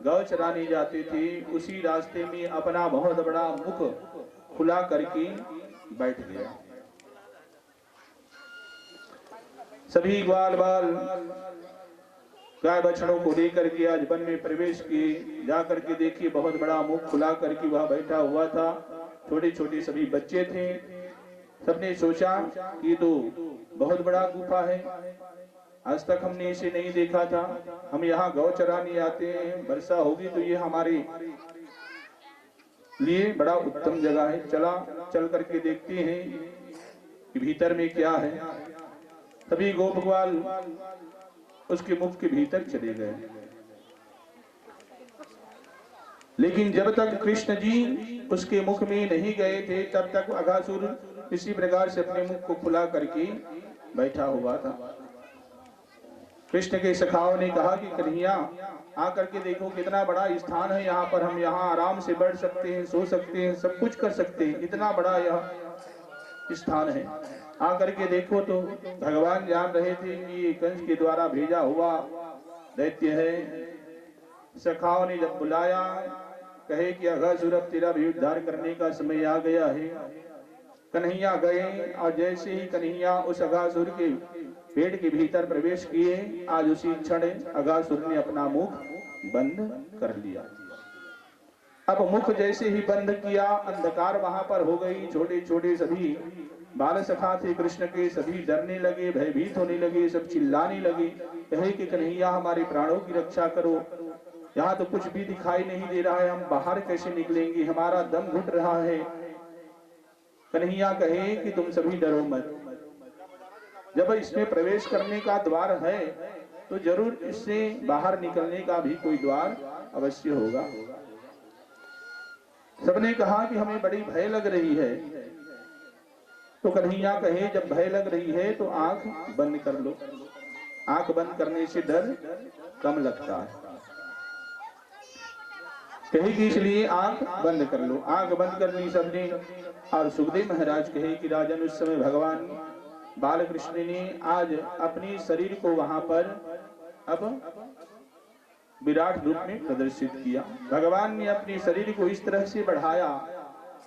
गौ चराने जाते थे, उसी रास्ते में अपना बहुत बड़ा मुख खुला करके बैठ गया। सभी ग्वाल बाल गाय बछड़ों को लेकर के आज वन में प्रवेश किए। जाकर के देखिए बहुत बड़ा मुख खुला करके वह बैठा हुआ था। छोटे छोटे सभी बच्चे थे। सबने सोचा ये तो बहुत बड़ा गुफा है, आज तक हमने इसे नहीं देखा था। हम यहाँ गौ चराने आते हैं, वर्षा होगी तो ये हमारे लिए बड़ा उत्तम जगह है। चल करके देखते हैं कि भीतर में क्या है। तभी गोप ग्वाल उसके मुख के भीतर चले गए, लेकिन जब तक कृष्ण जी उसके मुख में नहीं गए थे तब तक अघासुर इसी प्रकार से अपने मुख को खुला करके बैठा हुआ था। कृष्ण के सखाओं ने कहा कि कन्हैया आकर के देखो कितना बड़ा स्थान है, यहाँ पर हम यहाँ आराम से बैठ सकते हैं, सो सकते हैं, सब कुछ कर सकते हैं, इतना बड़ा यह स्थान है। आकर के देखो तो भगवान जान रहे थे कि ये कंस के द्वारा भेजा हुआ दैत्य है। सखाओं ने जब बुलाया, कहे कि अघासुर अब तेरा भी उद्धार करने का समय आ गया है। कन्हैया गए और जैसे ही कन्हैया उस अघासुर के पेट के भीतर प्रवेश किए, आज उसी क्षण अघासुर ने अपना मुख बंद कर लिया। अब मुख जैसे ही बंद किया, अंधकार वहां पर हो गई। छोटे छोटे सभी बाल सखा थे कृष्ण के, सभी डरने लगे, भयभीत होने लगे, सब चिल्लाने लगे, कहे कि कन्हैया हमारे प्राणों की रक्षा करो, यहाँ तो कुछ भी दिखाई नहीं दे रहा है, हम बाहर कैसे निकलेंगे, हमारा दम घुट रहा है। कन्हैया कहे कि तुम सभी डरो मत, जब इसमें प्रवेश करने का द्वार है तो जरूर इससे बाहर निकलने का भी कोई द्वार अवश्य होगा। सबने कहा कि हमें बड़ी भय लग रही है। तो कन्हैया कहे जब भय लग रही है तो आंख बंद कर लो, आंख बंद करने से डर कम लगता है। कहे कि इसलिए आंख बंद कर लो। आंख बंद कर ली सबने। और सुखदेव महाराज कहे कि राजन उस समय भगवान बाल कृष्ण ने आज अपने शरीर को वहां पर अब विराट रूप में प्रदर्शित किया। भगवान ने अपने शरीर को इस तरह से बढ़ाया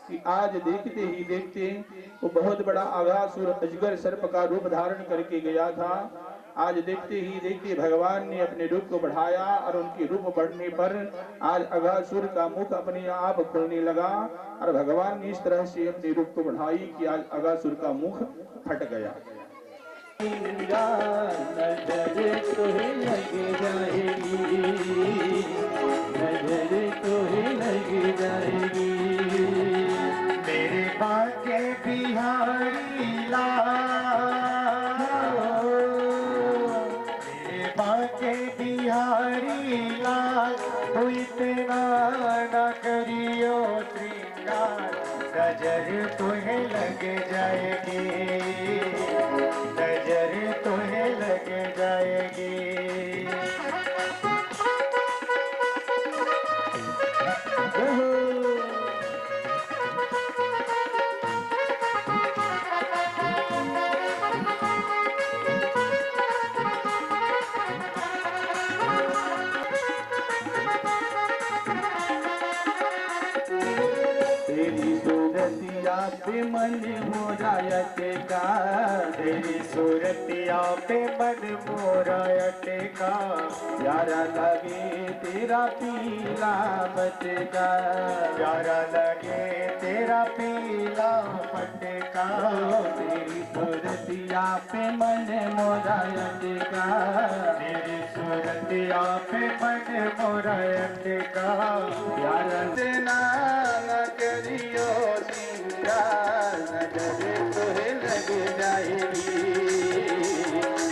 कि आज देखते ही देखते वो बहुत बड़ा अघासुर अजगर सर्प का रूप धारण करके गया था। आज देखते ही देखते भगवान ने अपने रूप को बढ़ाया और उनके रूप बढ़ने पर आज अघासुर का मुख अपने आप खुलने लगा और भगवान ने इस तरह से अपने रूप को बढ़ाई कि आज अघासुर का मुख फट गया। नजर तुम्हें लग जाएगी, नजर तुम्हें लग जाएगी, मेरे बाके बिहारी लाल, मेरे बाके बिहारी लाल, तू इतना न करियो श्रृंगार, नजर तुम्हें लग जाएगी, नजर तुम्हें लग जाएगी। तेरी सूरतिया पे मन मोरा टेका, तेरी सूरतिया पे मन मोरा अटका, प्यारा लगे तेरा पीला बटका, प्यारा लगे तेरा पीला पटका, तेरी सूरतिया पे मन मोरा टेका, तेरी सूरतिया पे मन मोरा अटका, प्यारा देना न करियो सिंगार, नजर तोहे लग जाएगी,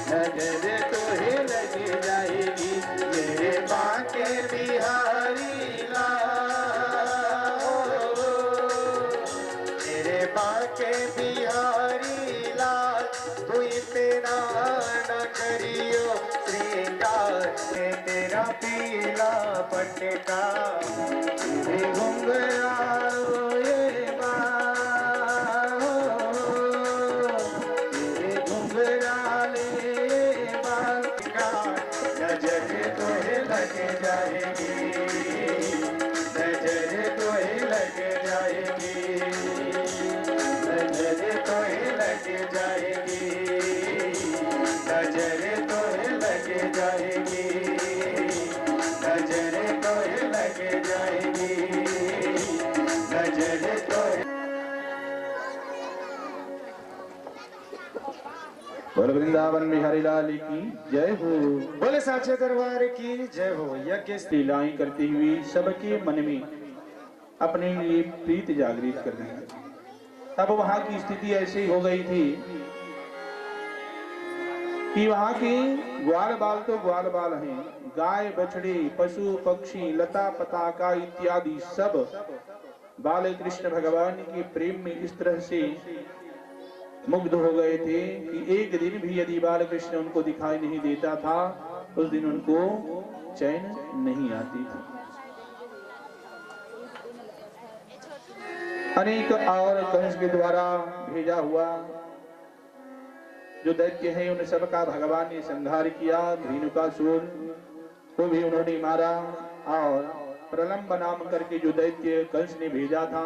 नजर तोहे लग जाएगी, मेरे बाके बिहारी लाल, मेरे बाके बिहारी लाल, तू इतना न करियो श्रृंगार, तेरा पीला पटका, तेरे घुंघराओ ये बाल, तेरे घुंघराले ये बाल, नजर तोहे लग जाएगी, नजर तोहे लग जाएगी, नजर तोहे लग जाएगी, नजर तोहे लग जाएगी, नजर तोहे लग जाएगी, नजर तोहे। बोल वृंदावन बिहारी लाल की जय हो। बोले साचे दरबार की जय हो। यज्ञ लीलाएं करती हुई सबके मन में अपने लिए प्रीत जागृत कर रही है। तब वहां की स्थिति ऐसी हो गई थी कि वहां के ग्वाल बाल तो ग्वाल बाल हैं, गाय बछड़े पशु पक्षी लता पताका इत्यादि सब बाल कृष्ण भगवान के प्रेम में इस तरह से मुग्ध हो गए थे कि एक दिन भी यदि बाल कृष्ण उनको दिखाई नहीं देता था उस दिन उनको चैन नहीं आती थी। अनेक और कंस के द्वारा भेजा हुआ जो दैत्य है उन सबका भगवान ने संहार किया। धेनुकासुर को भी उन्होंने मारा और प्रलंब नाम करके जो दैत्य कंस ने भेजा था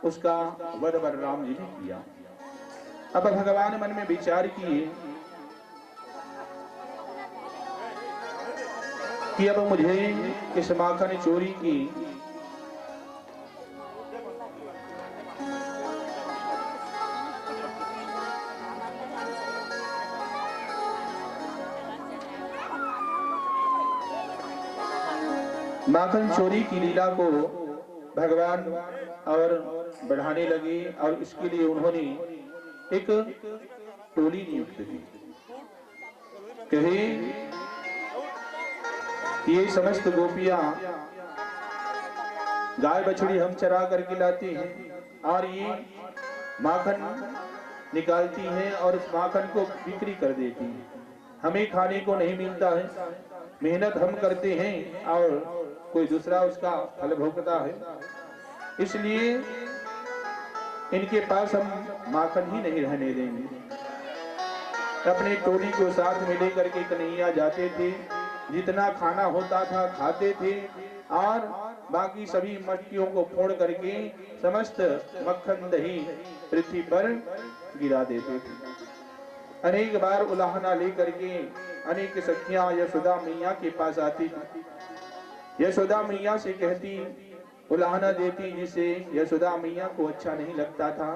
उसका वध बलराम जी ने किया। अब भगवान मन में विचार किए कि अब मुझे इस माखन चोरी की लीला को भगवान और बढ़ाने लगे और इसके लिए उन्होंने एक टोली नियुक्त की। कहे ये समस्त गोपियां गाय बछड़ी हम चरा करके लाती हैं और ये माखन निकालती हैं और उस माखन को बिक्री कर देती हैं। हमें खाने को नहीं मिलता है, मेहनत हम करते हैं और कोई दूसरा उसका फल भोगता है, इसलिए इनके पास हम माखन ही नहीं रहने देंगे। अपने टोली को साथ में लेकर के कन्हैया जाते थे, जितना खाना होता था खाते थे और बाकी सभी मटकियों को फोड़ करके समस्त मक्खन दही पृथ्वी पर गिरा देते थे। अनेक बार उलाहना लेकर के अनेक सखियां यशोदा मैया के पास आती थी। यशोदा मैया से कहती, उलाहना देती, जिसे यशोदा मैया को अच्छा नहीं लगता था।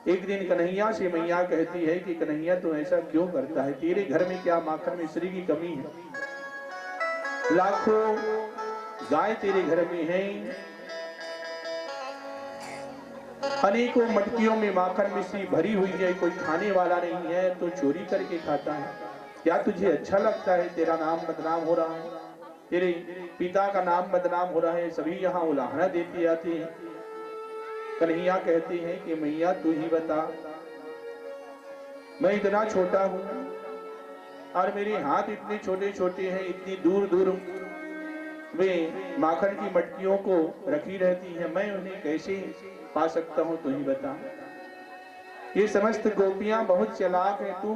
एक दिन कन्हैया से मैया कहती है कि कन्हैया तू ऐसा क्यों करता है, तेरे घर में क्या माखन मिश्री की कमी है? लाखों गाय तेरे घर में है, अनेकों मटकियों में माखन मिश्री भरी हुई है, कोई खाने वाला नहीं है, तो चोरी करके खाता है। क्या तुझे अच्छा लगता है? तेरा नाम बदनाम हो रहा है, तेरे पिता का नाम बदनाम हो रहा है। सभी यहाँ उलाहना देती आती है। कन्हैया कहती है कि मैया तू ही बता, मैं इतना छोटा हूँ और मेरे हाथ इतने छोटे छोटे हैं, इतनी दूर दूर वे माखन की मटकियों को रखी रहती है, मैं उन्हें कैसे पा सकता हूँ, तू ही बता। ये समस्त गोपियां बहुत चालाक है, तू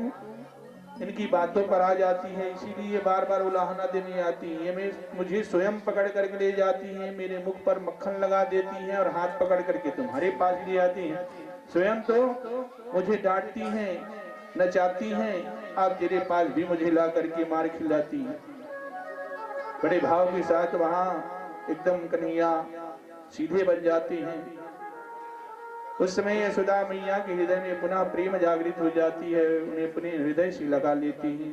इनकी बातों पर आ जाती है, इसीलिए बार बार उलाहना देने आती है। मैं मुझे स्वयं पकड़ करके ले जाती है, मेरे मुख पर मक्खन लगा देती है और हाथ पकड़ करके तुम्हारे पास ले आती है। स्वयं तो मुझे डांटती है, नचाती है, और तेरे पास भी मुझे ला करके मार खिलाती है। बड़े भाव के साथ वहां एकदम कन्हैया सीधे बन जाते हैं। उस समय यशोदा मैया के हृदय में पुनः प्रेम जागृत हो जाती है, उन्हें अपने हृदय से लगा लेती हैं।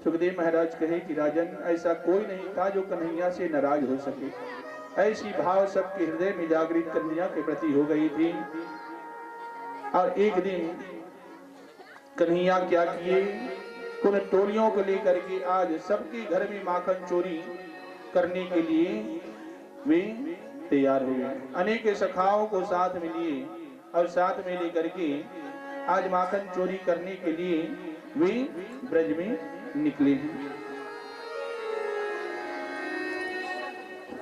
सुखदेव महाराज कहे कि राजन, ऐसा कोई नहीं था जो कन्हैया से नाराज हो सके। ऐसी भाव सबके हृदय में जागृत कन्हैया के प्रति हो गई थी। और एक दिन कन्हैया क्या किए, उन टोलियों को लेकर के आज सबके घर में माखन चोरी करने के लिए वे तैयार हुए। अनेक सखाओं को साथ में लिए और साथ में लेकर के आज माखन चोरी करने के लिए वे ब्रज में निकले हैं।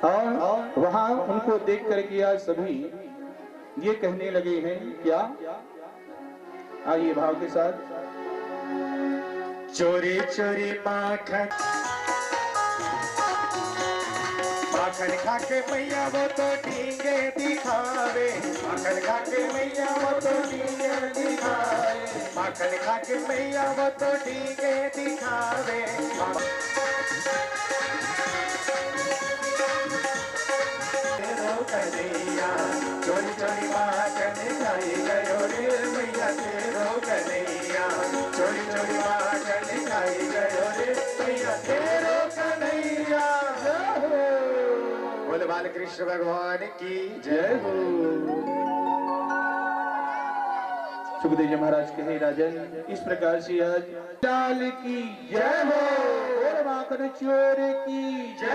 और वहां उनको देख करके आज सभी ये कहने लगे हैं, क्या? आइए भाव के साथ। चोरी चोरी माखन माखन खा के मैया वो तो डींगे दिखावे, माखन खा के मैया वो तो डींगे दिखावे, माखन खा के मैया वो तो डींगे दिखावे। कन्हैया चोरी चोरी माखन खाई गयो रे मैया, तेरो कन्हैया चोरी चोरी माखन खाई गयो रे मैया, तेरो कन्हैया। बोल बाल कृष्ण भगवान की जय हो। सुखदेव जी महाराज कहे, राजन, इस प्रकार से आज लाल की जय हो और माखन चोर की जय।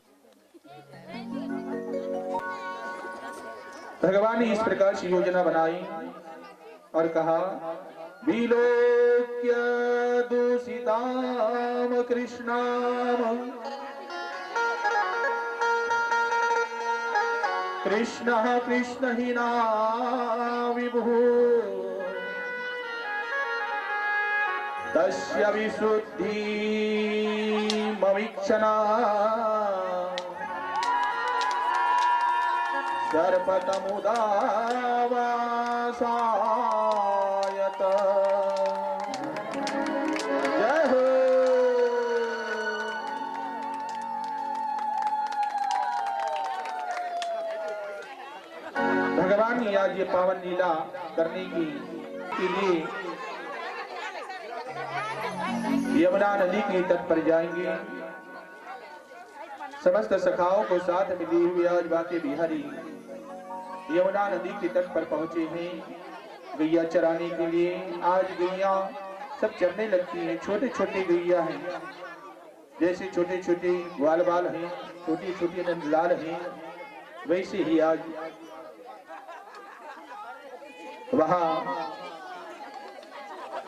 भगवान ने इस प्रकार से योजना बनाई और कहा, विलोक्य दूषिताम कृष्णाम कृष्ण कृष्ण ही ना विभु तस्य विशुद्धि ममीक्षणा सर्पतमुदावासायत। जय हो। भगवान ने आज ये पावन लीला करने के लिए यमुना नदी के तट पर जाएंगे। समस्त सखाओं को साथ में लिए हुए आज बाके बिहारी यमुना नदी के तट पर पहुंचे हैं गैया चराने के लिए। आज गैया सब चरने लगती हैं। छोटे छोटे गैया हैं, जैसे छोटे छोटे ग्वाल बाल हैं, छोटी छोटी नंदलाल हैं, वैसे ही आज वहां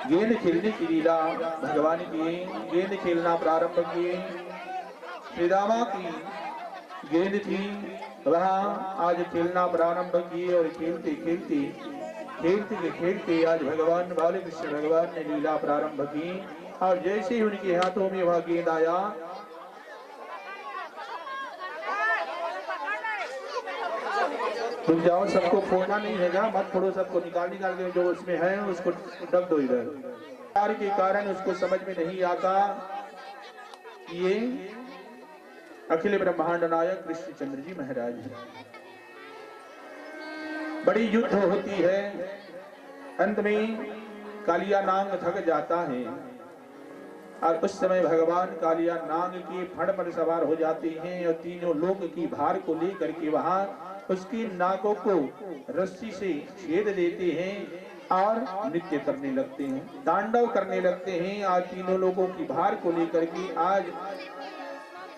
गेंद खेलने की लीला भगवान की। गेंद खेलना प्रारंभ किए। श्री रामा की गेंद थी, वहां आज खेलना प्रारंभ किए और खेलते खेलते आज भगवान बाल कृष्ण भगवान ने लीला प्रारंभ की। और जैसे ही उनके हाथों में वह गेंद आया, तुम जाओ, सबको फोड़ना नहीं है, मत फोड़ो, सबको निकाल के जो उसमें है उसको रख दो इधर। प्यार के कारण उसको समझ में नहीं आता कि ये अखिल ब्रह्मांड नायक कृष्णचंद्र जी महाराज हैं। बड़ी युद्ध होती है, अंत में कालिया नाग थक जाता है और उस समय भगवान कालिया नाग के फण पर सवार हो जाते हैं और तीनों लोक की भार को लेकर के वहां उसकी नाकों को रस्सी से छेद देते हैं और नृत्य करने लगते हैं, तांडव करने लगते हैं। आज तीनों लोगों की भार को लेकर के आज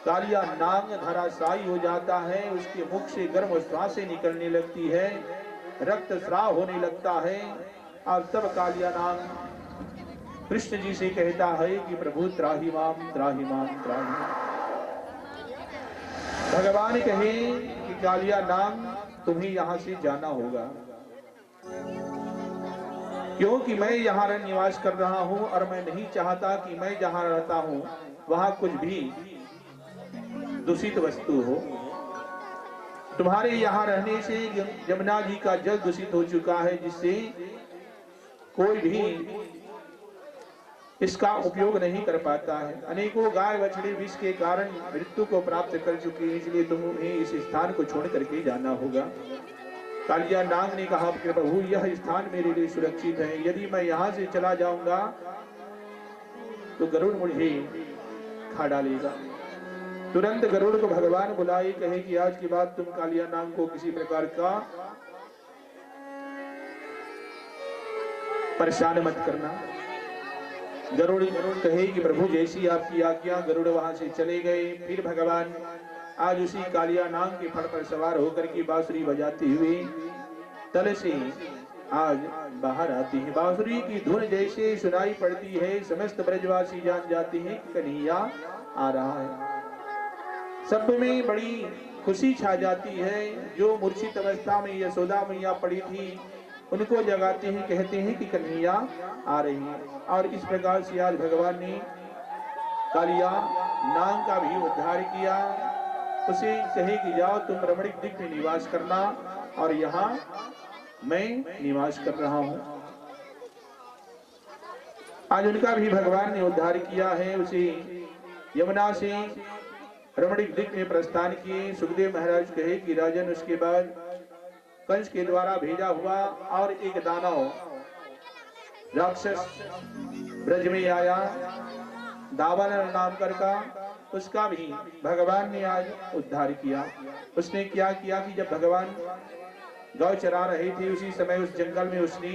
कालिया नाग धराशायी हो जाता है, उसके मुख से गर्म श्वासें निकलने लगती है, रक्त स्राव होने लगता है और तब कालिया नाग कृष्ण जी से कहता है कि प्रभु त्राहि माम त्राहि माम त्राहि माम। भगवान कहे कि कालिया नाग तुम्हें यहां से जाना होगा, क्योंकि मैं यहाँ निवास कर रहा हूँ और मैं नहीं चाहता कि मैं जहाँ रहता हूँ वहां कुछ भी दूषित वस्तु हो। तुम्हारे यहाँ रहने से यमुना जी का जल दूषित हो चुका है, जिससे कोई भी इसका उपयोग नहीं कर पाता है। अनेकों गाय बछड़े विष के कारण मृत्यु को प्राप्त कर चुके हैं, इसलिए तुम्हें इस स्थान को छोड़ करके जाना होगा। कालिया नाग ने कहा कि प्रभु यह स्थान मेरे लिए सुरक्षित है, यदि मैं यहाँ से चला जाऊंगा तो गरुड़ मुझे खा डालेगा। तुरंत गरुड़ को भगवान बुलाए, कहे कि आज के बाद तुम कालिया नाग को किसी प्रकार का परेशान मत करना। गरुड़ कहे कि प्रभु जैसी आपकी आज्ञा। गरुड़ वहां से चले गए। फिर भगवान आज उसी कालिया नाग के फण पर सवार होकर के बांसुरी बजाते हुए तल से आज बाहर आती है। बांसुरी की धुन जैसे सुनाई पड़ती है, समस्त ब्रजवासी जान जाते हैं कि कन्हैया आ रहा है। सब में बड़ी खुशी छा जाती है। जो मूर्छित अवस्था में यशोदा मैया पड़ी थी उनको जगाते हैं, कहते हैं कि कन्हैया आ रही है। और इस प्रकार से आज भगवान ने कालिया नाग का भी उद्धार किया। उसे कहे कि जाओ तुम रमणीक दिख में निवास करना और यहाँ मैं निवास कर रहा हूँ। आज उनका भी भगवान ने उद्धार किया है। उसे यमुना से रमणीक दिख में प्रस्थान किए। सुखदेव महाराज कहे कि राजन उसके बाद कंस के द्वारा भेजा हुआ और एक दानव राक्षस ब्रज में आया, दावानल नाम का, उसका भी भगवान ने आज उद्धार किया। उसने क्या किया कि जब भगवान गौ चरा रहे थे उसी समय उस जंगल में उसने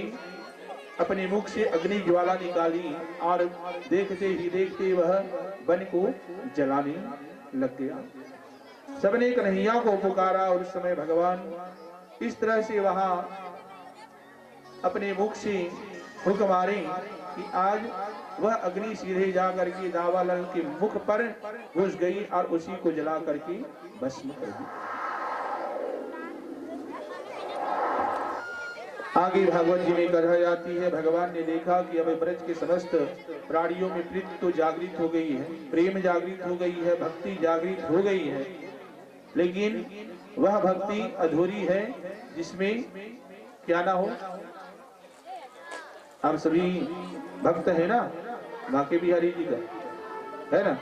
अपने मुख से अग्नि ज्वाला निकाली और देखते ही देखते वह वन को जलाने लग गया। सबने कन्हैया को पुकारा और उस समय भगवान इस तरह से वहां अपने मुख से हुक्म मारे कि आज वह अग्नि सीधे जा करके दावानल के मुख पर घुस गई और उसी को जला करके भस्म कर दी। आगे भागवत जी में कहा जाती है, भगवान ने देखा कि अब ब्रज के समस्त प्राणियों में प्रीति तो जागृत हो गई है, प्रेम जागृत हो गई है, भक्ति जागृत हो गई है, लेकिन वह भक्ति अधूरी है जिसमें क्या ना हो। हम सभी भक्त है ना, बांके बिहारी जी का है ना,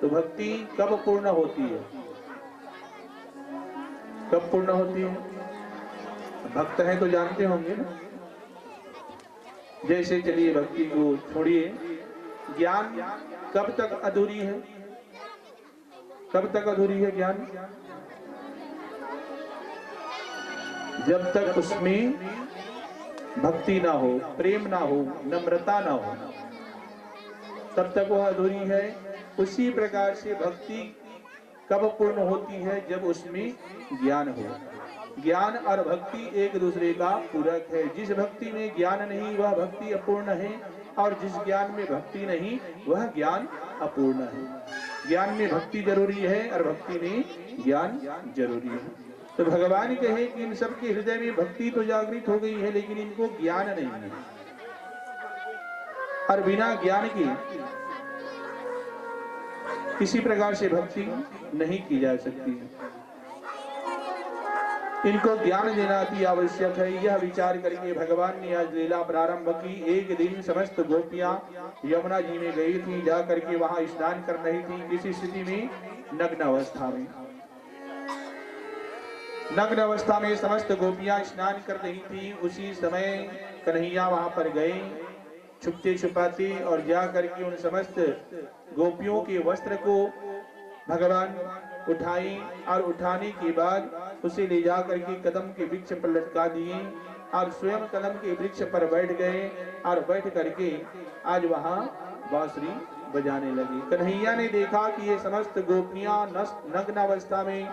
तो भक्ति कब पूर्ण होती है? कब पूर्ण होती है? भक्त हैं तो जानते होंगे ना। जैसे चलिए भक्ति को छोड़िए, ज्ञान कब तक अधूरी है? कब तक अधूरी है ज्ञान? जब तक उसमें भक्ति ना हो, प्रेम ना हो, नम्रता ना हो, तब तक वह अधूरी है। उसी प्रकार से भक्ति कब पूर्ण होती है? जब उसमें ज्ञान हो। ज्ञान और भक्ति एक दूसरे का पूरक है। जिस भक्ति में ज्ञान नहीं वह भक्ति अपूर्ण है, और जिस ज्ञान में भक्ति नहीं वह ज्ञान अपूर्ण है। ज्ञान में भक्ति जरूरी है और भक्ति में ज्ञान जरूरी है। तो भगवान कहे कि इन सबके हृदय में भक्ति तो जागृत हो गई है, लेकिन इनको ज्ञान नहीं है, और बिना ज्ञान के किसी प्रकार से भक्ति नहीं की जा सकती है। इनको ज्ञान देना अति आवश्यक है। यह विचार करके भगवान ने आज लीला प्रारंभ की। एक दिन समस्त गोपियां यमुना जी में गई थी, जा करके वहां स्नान कर रही थी। किसी स्थिति में? नग्न अवस्था में। नग्न अवस्था में समस्त गोपियां स्नान कर रही थी। उसी समय कन्हैया वहां पर गए छुपते छुपाते, और जा करके उन समस्त गोपियों के वस्त्र को भगवान उठाई, और उठाने के बाद उसे ले जा करके कदम के वृक्ष पर लटका दिए, और स्वयं कदम के वृक्ष पर बैठ गए, और बैठ करके आज वहां बांसुरी बजाने लगी। कन्हैया ने देखा कि ये समस्त गोपियां नग्न अवस्था में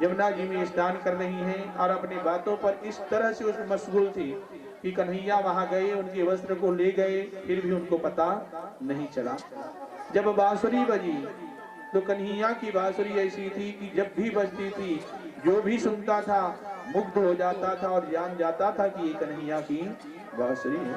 यमुना जी में स्नान कर रही हैं, और अपनी बातों पर इस तरह से उसमें मशगूल थी कि कन्हैया वहां गए, उनके वस्त्र को ले गए, फिर भी उनको पता नहीं चला। जब बांसुरी बजी तो कन्हैया की बांसुरी ऐसी थी कि जब भी बजती थी जो भी सुनता था मुग्ध हो जाता था और जान जाता था कि ये कन्हैया की बांसुरी है।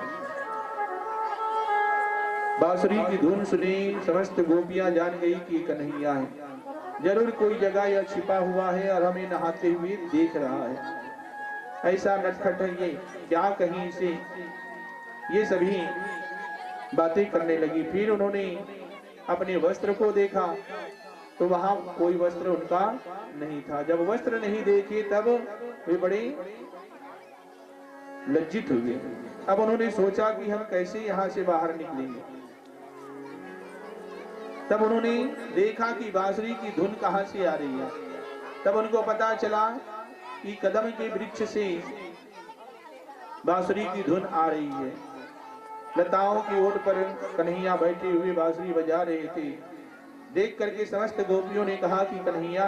बांसुरी की धुन सुनी समस्त गोपियां जान गई कि कन्हैया है। जरूर कोई जगह यह छिपा हुआ है और हमें नहाते हुए देख रहा है। ऐसा नटखट है ये, क्या कहीं इसे, ये सभी बातें करने लगी। फिर उन्होंने अपने वस्त्र को देखा तो वहां कोई वस्त्र उनका नहीं था। जब वस्त्र नहीं देखे तब वे बड़े लज्जित हुए। अब उन्होंने सोचा कि हम कैसे यहां से बाहर निकलेंगे। तब उन्होंने देखा कि बांसुरी की धुन कहां से आ रही है। तब उनको पता चला कि कदम के वृक्ष से बांसुरी की धुन आ रही है। लताओं की ओट पर कन्हैया बैठे हुए बांसुरी बजा रहे थे। देख करके समस्त गोपियों ने कहा कि कन्हैया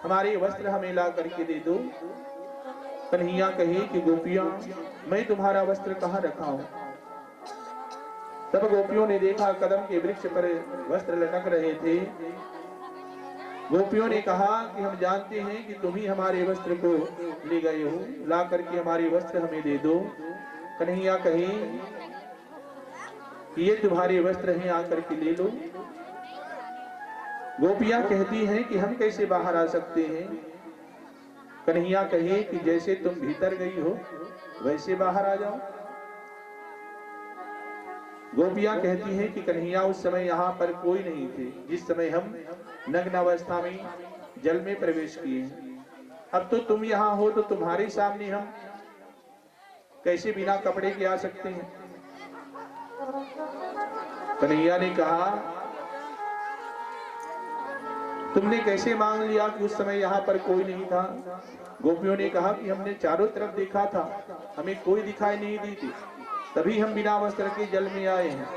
हमारे वस्त्र हमें ला करके दे दो। कन्हैया कहे कि गोपियां मैं तुम्हारा वस्त्र कहाँ रखा हूं। तब गोपियों ने देखा कदम के वृक्ष पर वस्त्र लटक रहे थे। गोपियों ने कहा कि हम जानते हैं कि तुम ही हमारे वस्त्र को ले गए हो, ला करके हमारे वस्त्र हमें दे दो। कन्हैया कहे कि ये तुम्हारे वस्त्र हैं, आकर के ले लो। गोपियां कहती हैं कि हम कैसे बाहर आ सकते हैं। कन्हैया कहे कि जैसे तुम भीतर गई हो वैसे बाहर आ जाओ। गोपियां कहती हैं कि कन्हैया उस समय यहाँ पर कोई नहीं थे जिस समय हम नग्न अवस्था में जल में प्रवेश किए। अब तो तुम यहाँ हो तो तुम्हारे सामने हम कैसे बिना कपड़े के आ सकते हैं। कन्हैया ने कहा तुमने कैसे मान लिया कि उस समय यहाँ पर कोई नहीं था। गोपियों ने कहा कि हमने चारों तरफ देखा था, हमें कोई दिखाई नहीं दी थी, तभी हम बिना वस्त्र के जल में आए हैं।